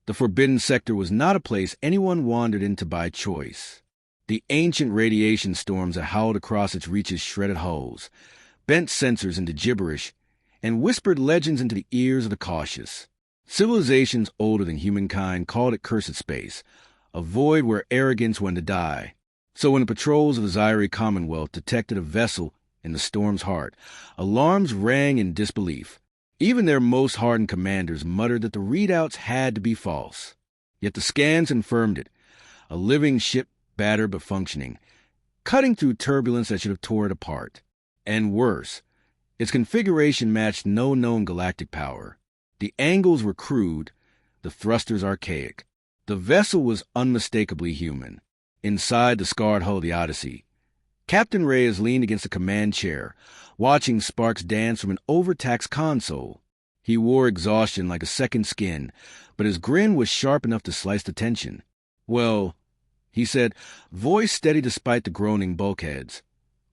The Forbidden Sector was not a place anyone wandered into by choice. The ancient radiation storms that howled across its reaches shredded hulls, bent sensors into gibberish, and whispered legends into the ears of the cautious. Civilizations older than humankind called it cursed space, a void where arrogance went to die. So when the patrols of the Zyri Commonwealth detected a vessel in the storm's heart, alarms rang in disbelief. Even their most hardened commanders muttered that the readouts had to be false. Yet the scans confirmed it, a living ship, battered but functioning, cutting through turbulence that should have tore it apart. And worse, its configuration matched no known galactic power. The angles were crude, the thrusters archaic. The vessel was unmistakably human. Inside the scarred hull of the Odyssey, Captain Reyes leaned against the command chair, watching sparks dance from an overtaxed console. He wore exhaustion like a second skin, but his grin was sharp enough to slice the tension. "Well," he said, voice steady despite the groaning bulkheads.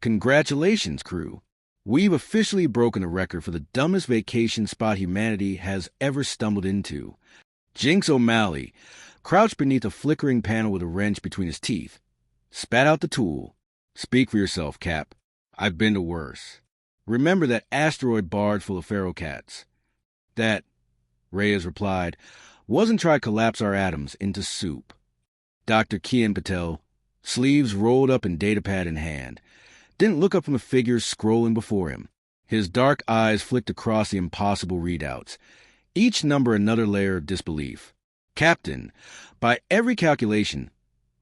"Congratulations, crew. We've officially broken a record for the dumbest vacation spot humanity has ever stumbled into." Jinx O'Malley, crouched beneath a flickering panel with a wrench between his teeth, spat out the tool. "Speak for yourself, Cap. I've been to worse. Remember that asteroid barge full of ferrocats?" "That," Reyes replied, "wasn't trying to collapse our atoms into soup." Dr. Kian Patel, sleeves rolled up and datapad in hand, didn't look up from the figures scrolling before him. His dark eyes flicked across the impossible readouts, each number another layer of disbelief. "Captain, by every calculation,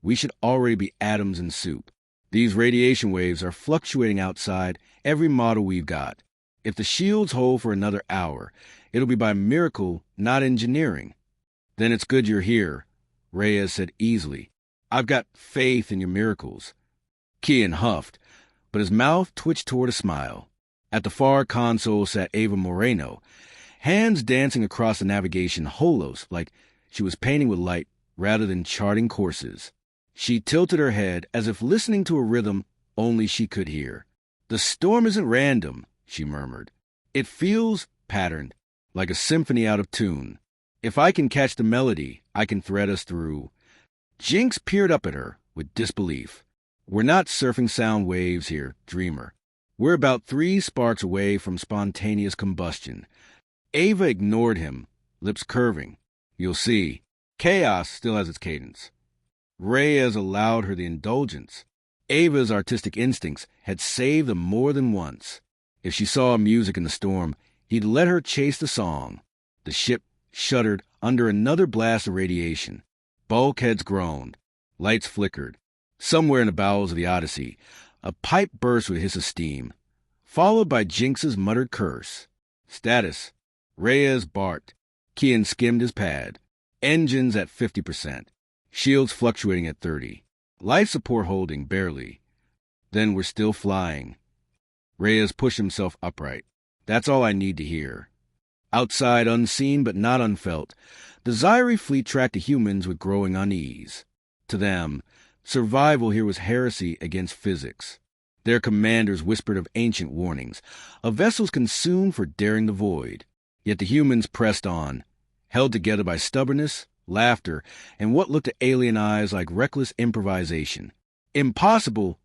we should already be atoms in soup. These radiation waves are fluctuating outside every model we've got. If the shields hold for another hour, it'll be by miracle, not engineering." "Then it's good you're here," Reyes said easily. "I've got faith in your miracles." Kian huffed, but his mouth twitched toward a smile. At the far console sat Ava Moreno, hands dancing across the navigation holos like she was painting with light rather than charting courses. She tilted her head as if listening to a rhythm only she could hear. "The storm isn't random," she murmured. "It feels patterned, like a symphony out of tune. If I can catch the melody, I can thread us through." Jinx peered up at her with disbelief. "We're not surfing sound waves here, dreamer. We're about 3 sparks away from spontaneous combustion." Ava ignored him, lips curving. "You'll see. Chaos still has its cadence." Reyes allowed her the indulgence. Ava's artistic instincts had saved them more than once. If she saw music in the storm, he'd let her chase the song. The ship shuddered under another blast of radiation. Bulkheads groaned. Lights flickered. Somewhere in the bowels of the Odyssey, a pipe burst with a hiss of steam, followed by Jinx's muttered curse. "Status." Reyes barked. Kian skimmed his pad. "Engines at 50%. Shields fluctuating at 30. Life support holding, barely. Then we're still flying." Reyes pushed himself upright. "That's all I need to hear." Outside, unseen but not unfelt, the Zyri fleet tracked the humans with growing unease. To them, survival here was heresy against physics. Their commanders whispered of ancient warnings, of vessels consumed for daring the void. Yet the humans pressed on, held together by stubbornness, laughter, and what looked to alien eyes like reckless improvisation. "Impossible,"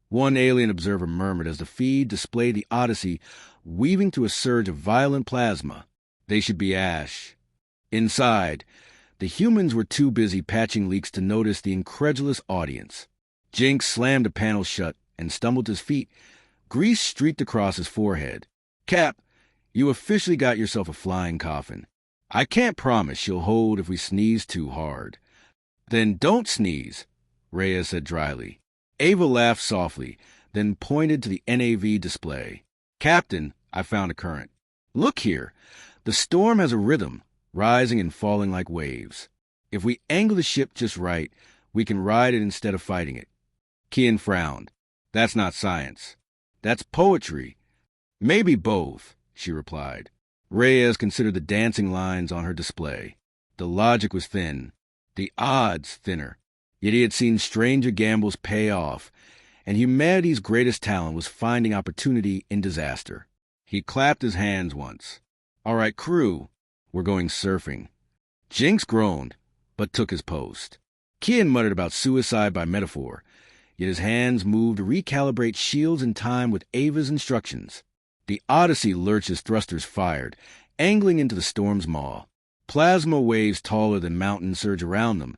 one alien observer murmured as the feed displayed the Odyssey weaving through a surge of violent plasma. "They should be ash." Inside, the humans were too busy patching leaks to notice the incredulous audience. Jinx slammed the panel shut and stumbled to his feet. Grease streaked across his forehead. "Cap, you officially got yourself a flying coffin. I can't promise she'll hold if we sneeze too hard." "Then don't sneeze," Reyes said dryly. Ava laughed softly, then pointed to the NAV display. "Captain, I found a current. Look here. The storm has a rhythm, rising and falling like waves. If we angle the ship just right, we can ride it instead of fighting it." Kian frowned. "That's not science. That's poetry." "Maybe both," she replied. Reyes considered the dancing lines on her display. The logic was thin, the odds thinner. Yet he had seen stranger gambles pay off, and humanity's greatest talent was finding opportunity in disaster. He clapped his hands once. "All right, crew, we're going surfing." Jinx groaned, but took his post. Kian muttered about suicide by metaphor, yet his hands moved to recalibrate shields in time with Ava's instructions. The Odyssey lurched as thrusters fired, angling into the storm's maw. Plasma waves taller than mountains surge around them,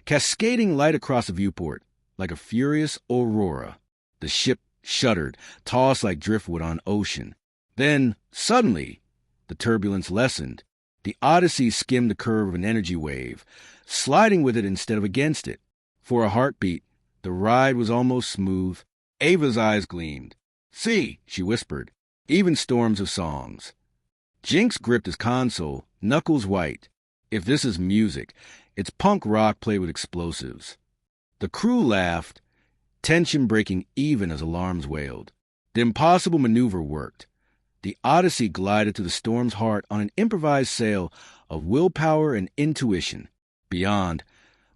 cascading light across the viewport like a furious aurora. The ship shuddered, tossed like driftwood on ocean. Then, suddenly, the turbulence lessened. The Odyssey skimmed the curve of an energy wave, sliding with it instead of against it. For a heartbeat, the ride was almost smooth. Ava's eyes gleamed. "See," she whispered, "even storms have songs." Jinx gripped his console, knuckles white. If this is music, it's punk rock played with explosives. The crew laughed, tension breaking even as alarms wailed. The impossible maneuver worked. The Odyssey glided to the storm's heart on an improvised sail of willpower and intuition. Beyond,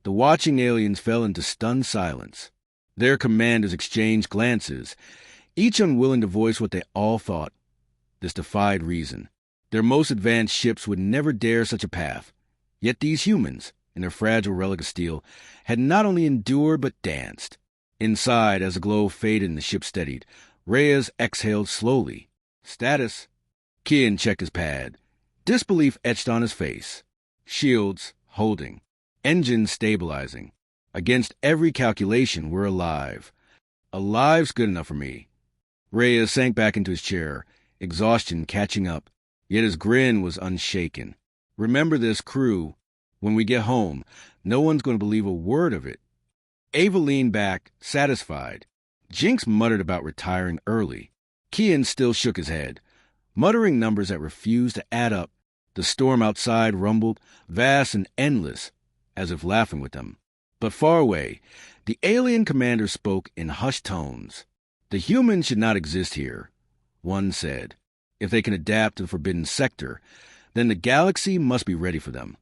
the watching aliens fell into stunned silence. Their commanders exchanged glances, each unwilling to voice what they all thought. This defied reason. Their most advanced ships would never dare such a path. Yet these humans, in their fragile relic of steel, had not only endured but danced. Inside, as the glow faded and the ship steadied, Reyes exhaled slowly. "Status." Kian checked his pad. Disbelief etched on his face. Shields holding. Engines stabilizing. Against every calculation, we're alive. Alive's good enough for me. Reyes sank back into his chair, exhaustion catching up. Yet his grin was unshaken. "Remember this, crew. When we get home, no one's going to believe a word of it." Ava leaned back, satisfied. Jinx muttered about retiring early. Kian still shook his head, muttering numbers that refused to add up. The storm outside rumbled, vast and endless, as if laughing with them. But far away, the alien commander spoke in hushed tones. "The humans should not exist here," one said. "If they can adapt to the forbidden sector, then the galaxy must be ready for them."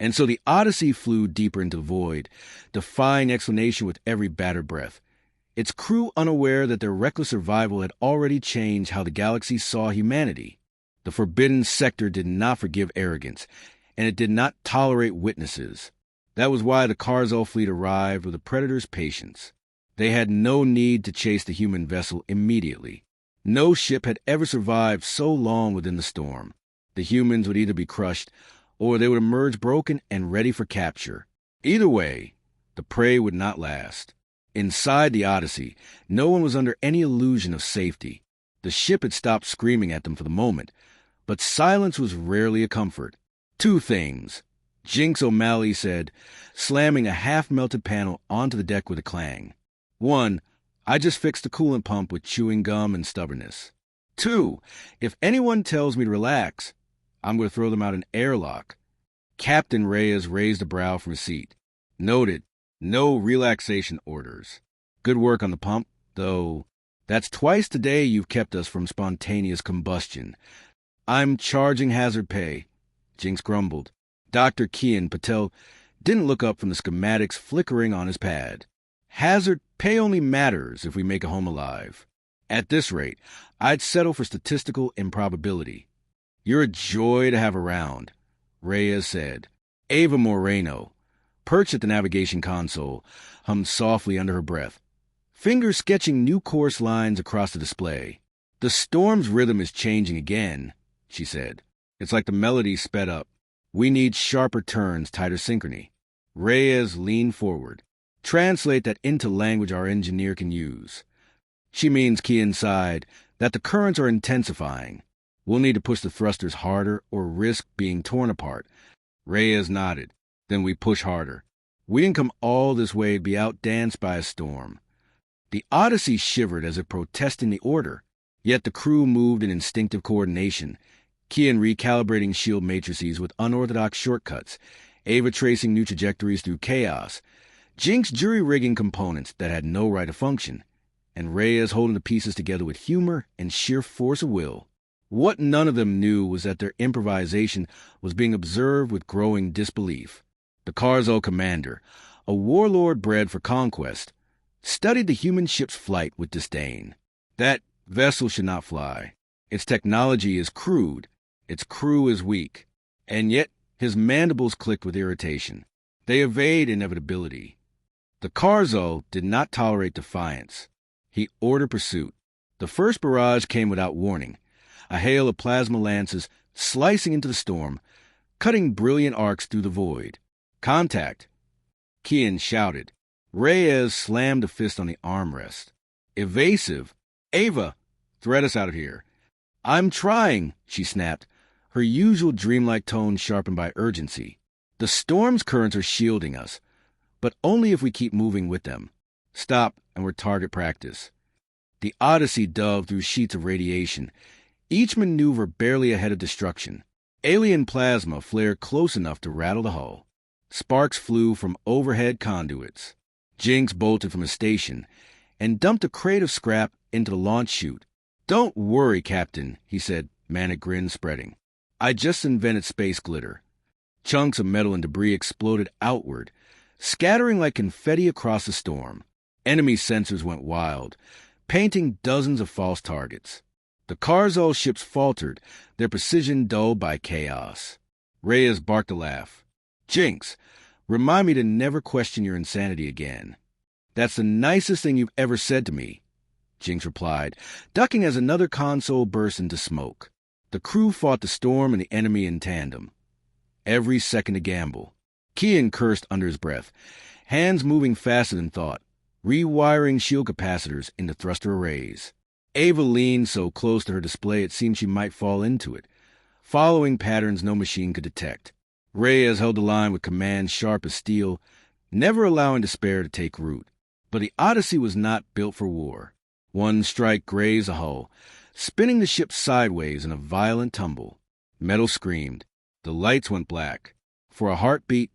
And so the Odyssey flew deeper into the void, defying explanation with every battered breath. Its crew unaware that their reckless survival had already changed how the galaxy saw humanity. The forbidden sector did not forgive arrogance, and it did not tolerate witnesses. That was why the Karzal fleet arrived with the Predator's patience. They had no need to chase the human vessel immediately. No ship had ever survived so long within the storm. The humans would either be crushed, or they would emerge broken and ready for capture. Either way, the prey would not last. Inside the Odyssey, no one was under any illusion of safety. The ship had stopped screaming at them for the moment, but silence was rarely a comfort. "Two things," Jinx O'Malley said, slamming a half-melted panel onto the deck with a clang. "One, I just fixed the coolant pump with chewing gum and stubbornness. Two, if anyone tells me to relax, I'm going to throw them out an airlock." Captain Reyes raised a brow from his seat. "Noted. No relaxation orders. Good work on the pump, though. That's twice today you've kept us from spontaneous combustion." "I'm charging hazard pay," Jinx grumbled. Dr. Kian Patel didn't look up from the schematics flickering on his pad. "Hazard pay only matters if we make it home alive. At this rate, I'd settle for statistical improbability." "You're a joy to have around," Reyes said. Ava Moreno, perched at the navigation console, hummed softly under her breath, fingers sketching new course lines across the display. "The storm's rhythm is changing again," she said. "It's like the melody sped up. We need sharper turns, tighter synchrony." Reyes leaned forward. "Translate that into language our engineer can use." "She means," Kian sighed, "that the currents are intensifying. We'll need to push the thrusters harder or risk being torn apart." Reyes nodded. "Then we push harder. We didn't come all this way to be outdanced by a storm." The Odyssey shivered as if protesting the order, yet the crew moved in instinctive coordination, Kian recalibrating shield matrices with unorthodox shortcuts, Ava tracing new trajectories through chaos, Jinx jury-rigging components that had no right to function, and Reyes holding the pieces together with humor and sheer force of will. What none of them knew was that their improvisation was being observed with growing disbelief. The Karzal commander, a warlord bred for conquest, studied the human ship's flight with disdain. That vessel should not fly. Its technology is crude. Its crew is weak. And yet His mandibles clicked with irritation. They evade inevitability. The Carzo did not tolerate defiance. He ordered pursuit. The first barrage came without warning, a hail of plasma lances slicing into the storm, cutting brilliant arcs through the void. Contact! Kian shouted. Reyes slammed a fist on the armrest. Evasive! Ava! Thread us out of here. I'm trying, she snapped, her usual dreamlike tone sharpened by urgency. The storm's currents are shielding us, but only if we keep moving with them. Stop, and we're target practice. The Odyssey dove through sheets of radiation, each maneuver barely ahead of destruction. Alien plasma flared close enough to rattle the hull. Sparks flew from overhead conduits. Jinx bolted from his station and dumped a crate of scrap into the launch chute. Don't worry, Captain, he said, manic grin spreading. I just invented space glitter. Chunks of metal and debris exploded outward, scattering like confetti across the storm. Enemy sensors went wild, painting dozens of false targets. The Carzo ships faltered, their precision dulled by chaos. Reyes barked a laugh. Jinx, remind me to never question your insanity again. That's the nicest thing you've ever said to me, Jinx replied, ducking as another console burst into smoke. The crew fought the storm and the enemy in tandem. Every second a gamble. Kian cursed under his breath, hands moving faster than thought, rewiring shield capacitors into thruster arrays. Ava leaned so close to her display it seemed she might fall into it, following patterns no machine could detect. Reyes held the line with commands sharp as steel, never allowing despair to take root. But the Odyssey was not built for war. One strike grazed the hull, spinning the ship sideways in a violent tumble. Metal screamed. The lights went black. For a heartbeat,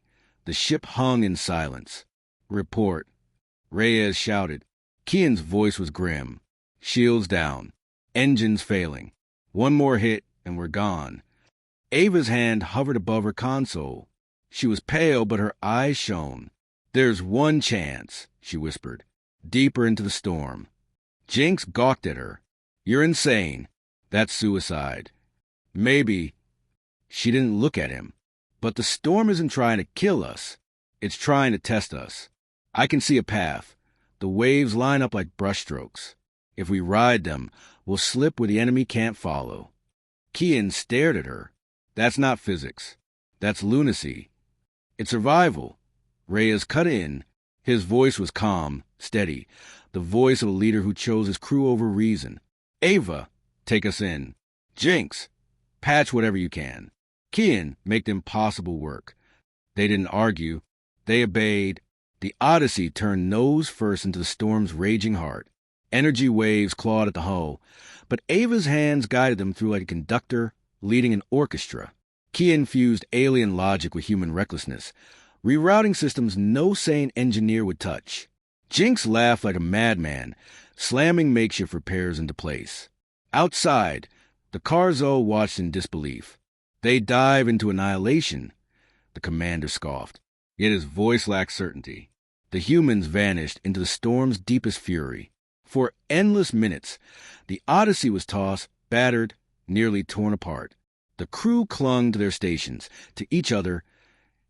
the ship hung in silence. Report. Reyes shouted. Kian's voice was grim. Shields down. Engines failing. One more hit, and we're gone. Ava's hand hovered above her console. She was pale, but her eyes shone. There's one chance, she whispered, deeper into the storm. Jinx gawked at her. You're insane. That's suicide. Maybe. She didn't look at him. But the storm isn't trying to kill us. It's trying to test us. I can see a path. The waves line up like brushstrokes. If we ride them, we'll slip where the enemy can't follow. Kian stared at her. That's not physics. That's lunacy. It's survival. Reyes cut in. His voice was calm, steady, the voice of a leader who chose his crew over reason. Ava, take us in. Jinx, patch whatever you can. Kian, make the impossible work. They didn't argue. They obeyed. The Odyssey turned nose first into the storm's raging heart. Energy waves clawed at the hull, but Ava's hands guided them through like a conductor leading an orchestra. Kian fused alien logic with human recklessness, rerouting systems no sane engineer would touch. Jinx laughed like a madman, slamming makeshift repairs into place. Outside, the Carzo watched in disbelief. They dive into annihilation, the commander scoffed. Yet his voice lacked certainty. The humans vanished into the storm's deepest fury. For endless minutes, the Odyssey was tossed, battered, nearly torn apart. The crew clung to their stations, to each other,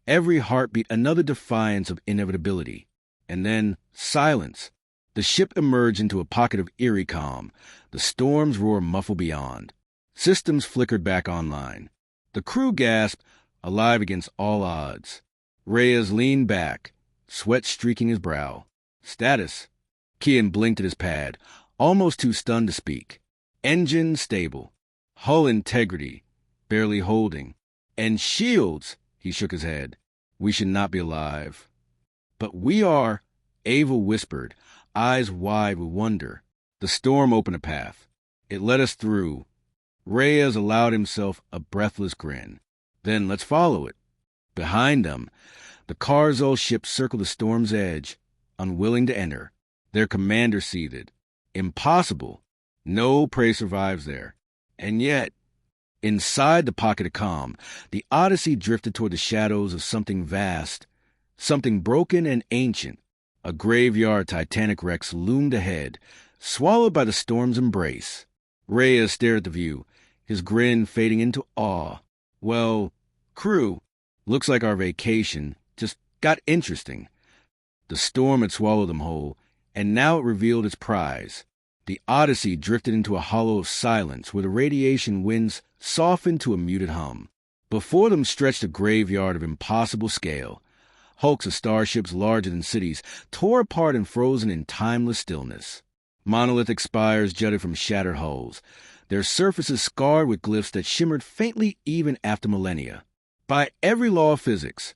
every heartbeat another defiance of inevitability. And then silence. The ship emerged into a pocket of eerie calm, the storm's roar muffled beyond. Systems flickered back online. The crew gasped, alive against all odds. Reyes leaned back, sweat streaking his brow. Status. Kian blinked at his pad, almost too stunned to speak. Engine stable. Hull integrity, barely holding. And shields, he shook his head. We should not be alive. But we are, Ava whispered, eyes wide with wonder. The storm opened a path. It led us through. Reyes allowed himself a breathless grin. Then let's follow it. Behind them, the Carzo ship circled the storm's edge, unwilling to enter. Their commander seethed. Impossible. No prey survives there. And yet, inside the pocket of calm, the Odyssey drifted toward the shadows of something vast, something broken and ancient. A graveyard Titanic wrecks loomed ahead, swallowed by the storm's embrace. Reyes stared at the view, his grin fading into awe. Well, crew, Looks like our vacation just got interesting. The storm had swallowed them whole, and now it revealed its prize. The Odyssey drifted into a hollow of silence where the radiation winds softened to a muted hum. Before them stretched a graveyard of impossible scale. Hulks of starships larger than cities tore apart and frozen in timeless stillness. Monolithic spires jutted from shattered hulls, their surfaces scarred with glyphs that shimmered faintly even after millennia. By every law of physics,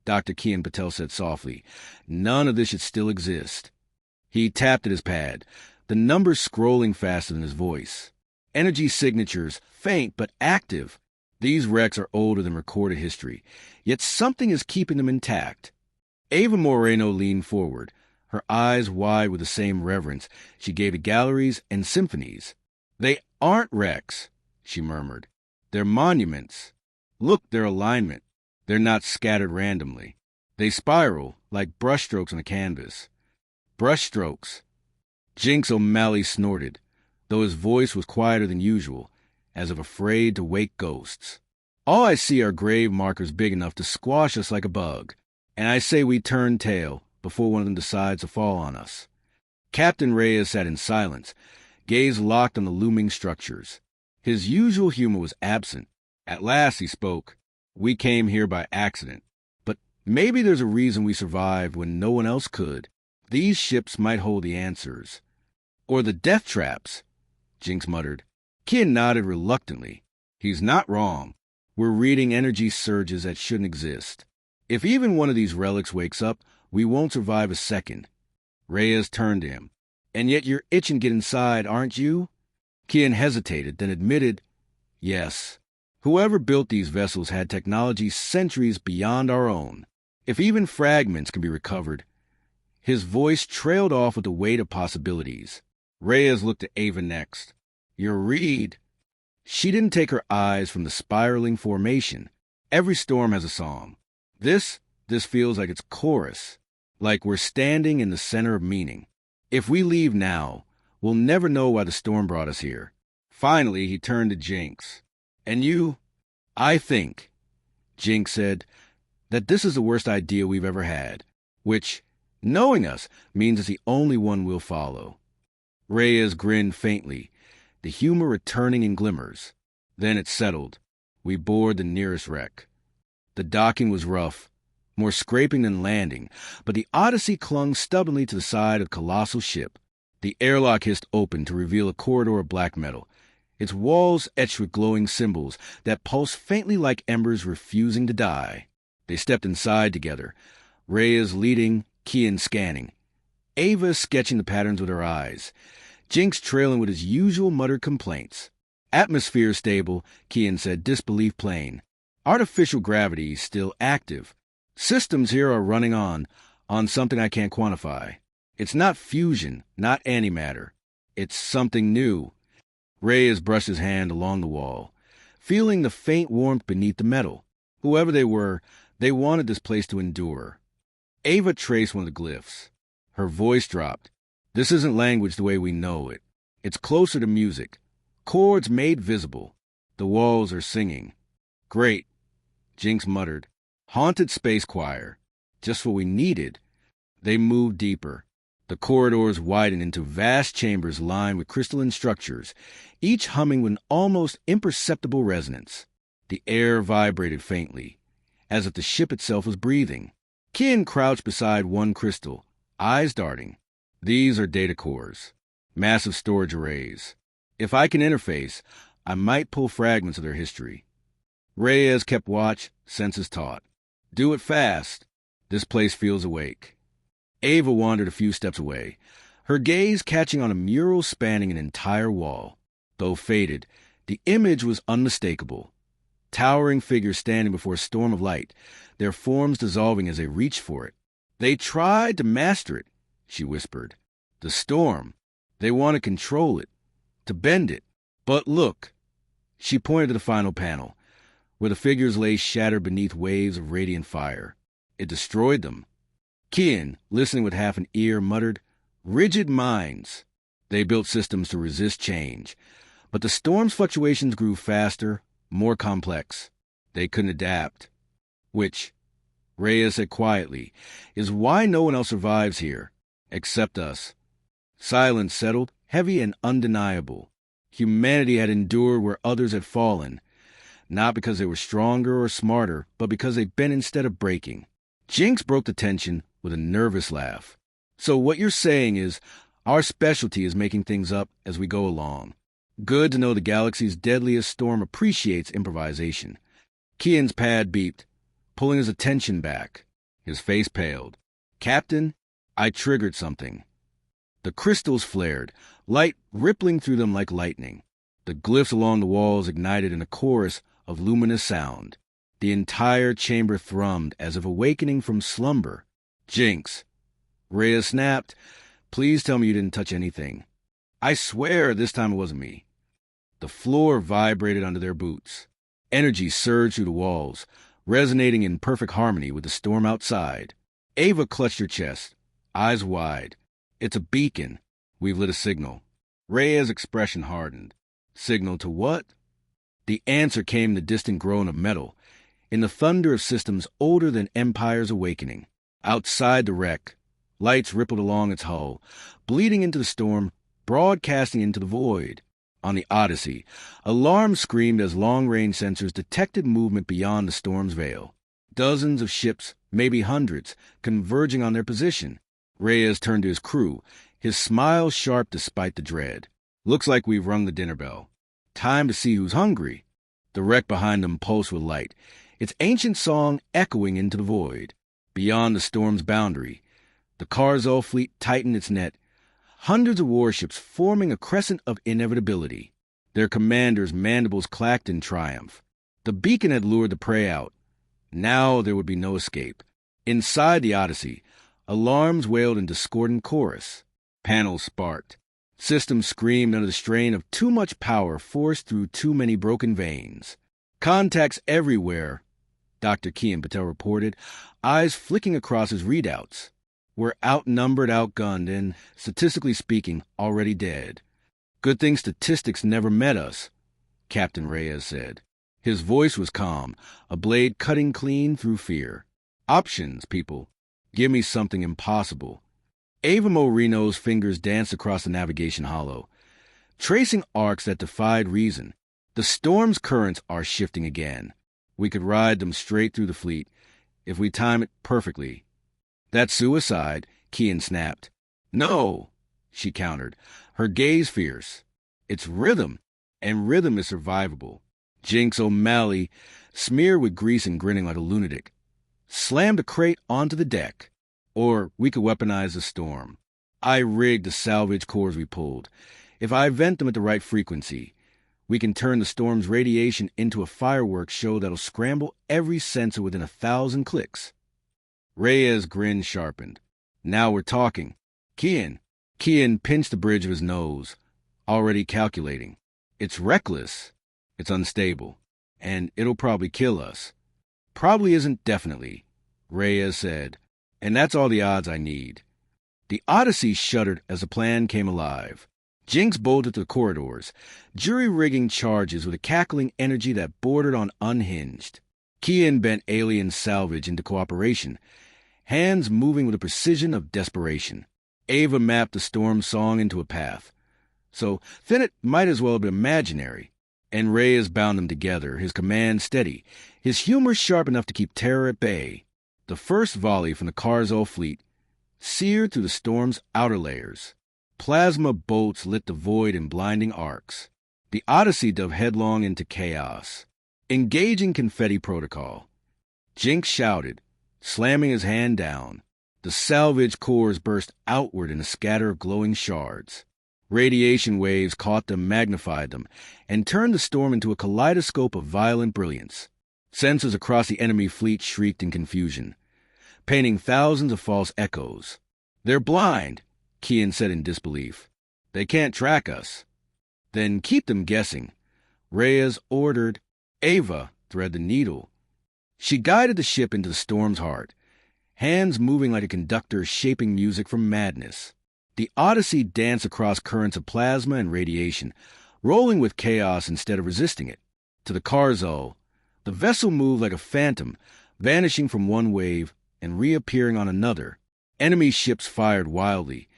Dr. Kian Patel said softly, none of this should still exist. He tapped at his pad, the numbers scrolling faster than his voice. Energy signatures, faint but active. These wrecks are older than recorded history, yet something is keeping them intact. Ava Moreno leaned forward, her eyes wide with the same reverence she gave to galleries and symphonies. They aren't wrecks, she murmured. They're monuments. Look, their alignment. They're not scattered randomly. They spiral like brushstrokes on a canvas. Brushstrokes. Jinx O'Malley snorted, though his voice was quieter than usual, as if afraid to wake ghosts. All I see are grave markers big enough to squash us like a bug, and I say we turn tail before one of them decides to fall on us. Captain Reyes sat in silence, gaze locked on the looming structures. His usual humor was absent. At last he spoke. We came here by accident, but maybe there's a reason we survived when no one else could. These ships might hold the answers. Or the death traps, Jinx muttered. Kian nodded reluctantly. He's not wrong. We're reading energy surges that shouldn't exist. If even one of these relics wakes up, we won't survive a second. Reyes turned to him. And yet you're itching to get inside, aren't you? Kian hesitated, then admitted, yes. Whoever built these vessels had technology centuries beyond our own. If even fragments can be recovered. His voice trailed off with the weight of possibilities. Reyes looked at Ava next. Your read. She didn't take her eyes from the spiraling formation. Every storm has a song. This feels like its chorus, like we're standing in the center of meaning. If we leave now, we'll never know why the storm brought us here. Finally, he turned to Jinx. And you? I think, Jinx said, that this is the worst idea we've ever had, which, knowing us, means it's the only one we'll follow. Reyes grinned faintly, the humor returning in glimmers. Then it settled. We boarded the nearest wreck. The docking was rough, more scraping than landing, but the Odyssey clung stubbornly to the side of the colossal ship. The airlock hissed open to reveal a corridor of black metal, its walls etched with glowing symbols that pulsed faintly like embers refusing to die. They stepped inside together, Reyes leading, Kian scanning, Ava sketching the patterns with her eyes, Jinx trailing with his usual muttered complaints. Atmosphere stable, Kian said, disbelief plain. Artificial gravity still active. Systems here are running on something I can't quantify. It's not fusion, not antimatter. It's something new. Reyes brushed his hand along the wall, feeling the faint warmth beneath the metal. Whoever they were, they wanted this place to endure. Ava traced one of the glyphs. Her voice dropped. This isn't language the way we know it. It's closer to music. Chords made visible. The walls are singing. Great, Jinx muttered. Haunted space choir. Just what we needed. They moved deeper. The corridors widened into vast chambers lined with crystalline structures, each humming with an almost imperceptible resonance. The air vibrated faintly, as if the ship itself was breathing. Kian crouched beside one crystal, eyes darting. These are data cores, massive storage arrays. If I can interface, I might pull fragments of their history. Reyes kept watch, senses taut. Do it fast. This place feels awake. Ava wandered a few steps away, her gaze catching on a mural spanning an entire wall. Though faded, the image was unmistakable. Towering figures standing before a storm of light, their forms dissolving as they reached for it. They tried to master it, she whispered. The storm. They want to control it, to bend it. But look. She pointed to the final panel, where the figures lay shattered beneath waves of radiant fire. It destroyed them. Kian, listening with half an ear, muttered, rigid minds. They built systems to resist change. But the storm's fluctuations grew faster, more complex. They couldn't adapt. Which, Reyes said quietly, is why no one else survives here, except us. Silence settled, heavy and undeniable. Humanity had endured where others had fallen, not because they were stronger or smarter, but because they bent instead of breaking. Jinx broke the tension with a nervous laugh. So what you're saying is, our specialty is making things up as we go along. Good to know the galaxy's deadliest storm appreciates improvisation. Kian's pad beeped, pulling his attention back. His face paled. Captain, I triggered something. The crystals flared, light rippling through them like lightning. The glyphs along the walls ignited in a chorus of luminous sound. The entire chamber thrummed as if awakening from slumber. Jinx. Rhea snapped. Please tell me you didn't touch anything. I swear this time it wasn't me. The floor vibrated under their boots. Energy surged through the walls, resonating in perfect harmony with the storm outside. Ava clutched her chest, eyes wide. It's a beacon. We've lit a signal. Rhea's expression hardened. Signal to what? The answer came in the distant groan of metal, in the thunder of systems older than empires awakening. Outside the wreck, lights rippled along its hull, bleeding into the storm, broadcasting into the void. On the Odyssey, alarms screamed as long-range sensors detected movement beyond the storm's veil. Dozens of ships, maybe hundreds, converging on their position. Reyes turned to his crew, his smile sharp despite the dread. Looks like we've rung the dinner bell. Time to see who's hungry. The wreck behind them pulsed with light, its ancient song echoing into the void. Beyond the storm's boundary, the Karzul fleet tightened its net, hundreds of warships forming a crescent of inevitability. Their commanders' mandibles clacked in triumph. The beacon had lured the prey out. Now there would be no escape. Inside the Odyssey, alarms wailed in discordant chorus. Panels sparked. Systems screamed under the strain of too much power forced through too many broken veins. Contacts everywhere, Dr. Kian Patel reported, eyes flicking across his readouts. We're outnumbered, outgunned, and, statistically speaking, already dead. Good thing statistics never met us, Captain Reyes said. His voice was calm, a blade cutting clean through fear. Options, people. Give me something impossible. Ava Moreno's fingers danced across the navigation hollow, tracing arcs that defied reason. The storm's currents are shifting again. We could ride them straight through the fleet, if we time it perfectly. That's suicide, Kian snapped. No, she countered, her gaze fierce. It's rhythm, and rhythm is survivable. Jinx O'Malley, smeared with grease and grinning like a lunatic, slammed a crate onto the deck. Or we could weaponize the storm. I rigged the salvage cores we pulled. If I vent them at the right frequency, we can turn the storm's radiation into a fireworks show that'll scramble every sensor within 1,000 clicks. Reyes' grin sharpened. Now we're talking. Kian pinched the bridge of his nose, already calculating. It's reckless. It's unstable. And it'll probably kill us. Probably isn't definitely, Reyes said. And that's all the odds I need. The Odyssey shuddered as the plan came alive. Jinx bolted to the corridors, jury-rigging charges with a cackling energy that bordered on unhinged. Kian bent alien salvage into cooperation, hands moving with the precision of desperation. Ava mapped the storm song into a path. So then it might as well have been imaginary. And Reyes bound them together, his command steady, his humor sharp enough to keep terror at bay. The first volley from the Karzul fleet seared through the storm's outer layers. Plasma bolts lit the void in blinding arcs. The Odyssey dove headlong into chaos. Engaging confetti protocol. Jinx shouted, slamming his hand down. The salvage cores burst outward in a scatter of glowing shards. Radiation waves caught them, magnified them, and turned the storm into a kaleidoscope of violent brilliance. Sensors across the enemy fleet shrieked in confusion, painting thousands of false echoes. They're blind, Kian said in disbelief. They can't track us. Then keep them guessing. Reyes ordered. Ava thread the needle. She guided the ship into the storm's heart, hands moving like a conductor shaping music from madness. The Odyssey danced across currents of plasma and radiation, rolling with chaos instead of resisting it. To the Karzul, the vessel moved like a phantom, vanishing from one wave and reappearing on another. Enemy ships fired wildly,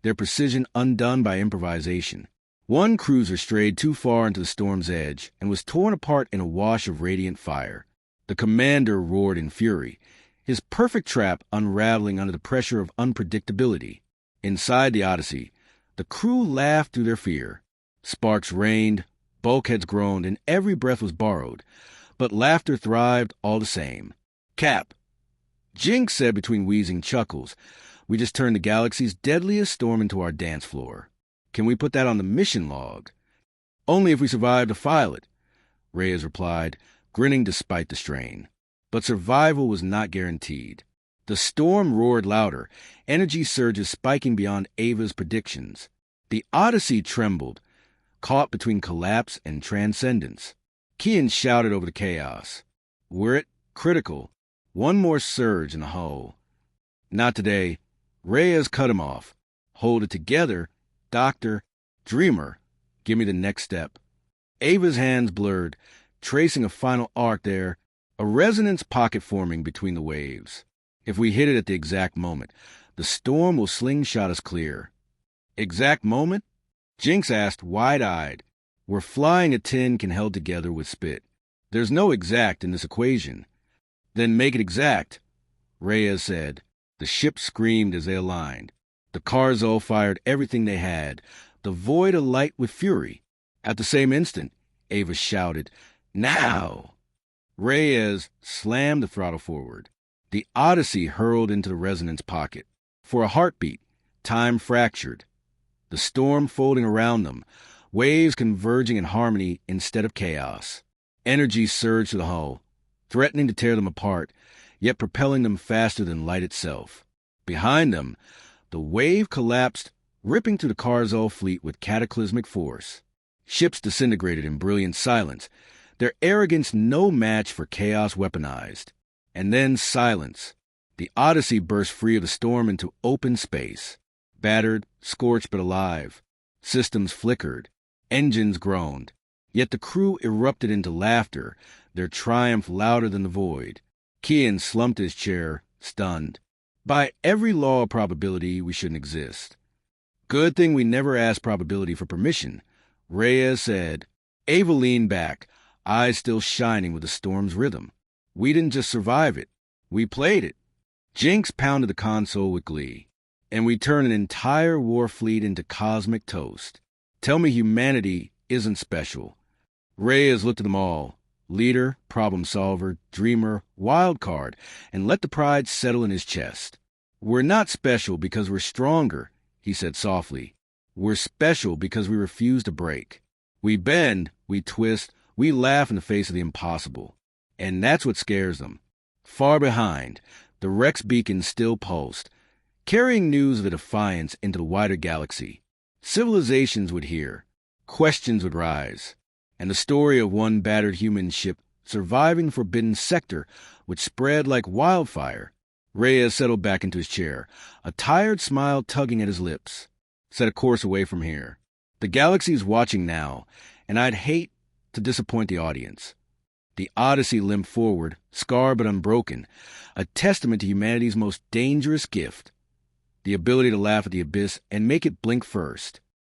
their precision undone by improvisation. One cruiser strayed too far into the storm's edge and was torn apart in a wash of radiant fire. The commander roared in fury, his perfect trap unraveling under the pressure of unpredictability. Inside the Odyssey, the crew laughed through their fear. Sparks rained, bulkheads groaned, and every breath was borrowed. But laughter thrived all the same. "Cap," Jinx said between wheezing chuckles, "we just turned the galaxy's deadliest storm into our dance floor. Can we put that on the mission log?" "Only if we survive to file it," Reyes replied, grinning despite the strain. But survival was not guaranteed. The storm roared louder, energy surges spiking beyond Ava's predictions. The Odyssey trembled, caught between collapse and transcendence. Kian shouted over the chaos. "We're at critical. One more surge in the hull." "Not today." Reyes cut him off. "Hold it together, Doctor. Dreamer, give me the next step." Ava's hands blurred, tracing a final arc there, a resonance pocket forming between the waves. "If we hit it at the exact moment, the storm will slingshot us clear." "Exact moment?" Jinx asked, wide-eyed. "We're flying a tin can held together with spit. There's no exact in this equation." "Then make it exact," Reyes said. The ship screamed as they aligned. The Carzol fired everything they had, the void alight with fury. At the same instant, Ava shouted, "Now!" Reyes slammed the throttle forward. The Odyssey hurled into the resonance pocket. For a heartbeat, time fractured. The storm folding around them, waves converging in harmony instead of chaos. Energy surged to the hull, threatening to tear them apart, yet propelling them faster than light itself. Behind them, the wave collapsed, ripping through the Carzol fleet with cataclysmic force. Ships disintegrated in brilliant silence, their arrogance no match for chaos weaponized. And then silence. The Odyssey burst free of the storm into open space. Battered, scorched but alive. Systems flickered. Engines groaned. Yet the crew erupted into laughter, their triumph louder than the void. Kian slumped his chair, stunned. "By every law of probability, we shouldn't exist." "Good thing we never asked probability for permission," Reyes said. Ava leaned back, eyes still shining with the storm's rhythm. "We didn't just survive it. We played it." Jinx pounded the console with glee. "And we turned an entire war fleet into cosmic toast. Tell me humanity isn't special." Reyes looked at them all. Leader, problem solver, dreamer, wild card, and let the pride settle in his chest. "We're not special because we're stronger," he said softly. "We're special because we refuse to break. We bend, we twist, we laugh in the face of the impossible. And that's what scares them." Far behind, the Rex beacon still pulsed, carrying news of the Defiance into the wider galaxy. Civilizations would hear, questions would rise, and the story of one battered human ship surviving the forbidden sector would spread like wildfire. Reyes settled back into his chair, a tired smile tugging at his lips. "Set a course away from here. The galaxy's watching now, and I'd hate to disappoint the audience." The Odyssey limped forward, scarred but unbroken, a testament to humanity's most dangerous gift, the ability to laugh at the abyss and make it blink first.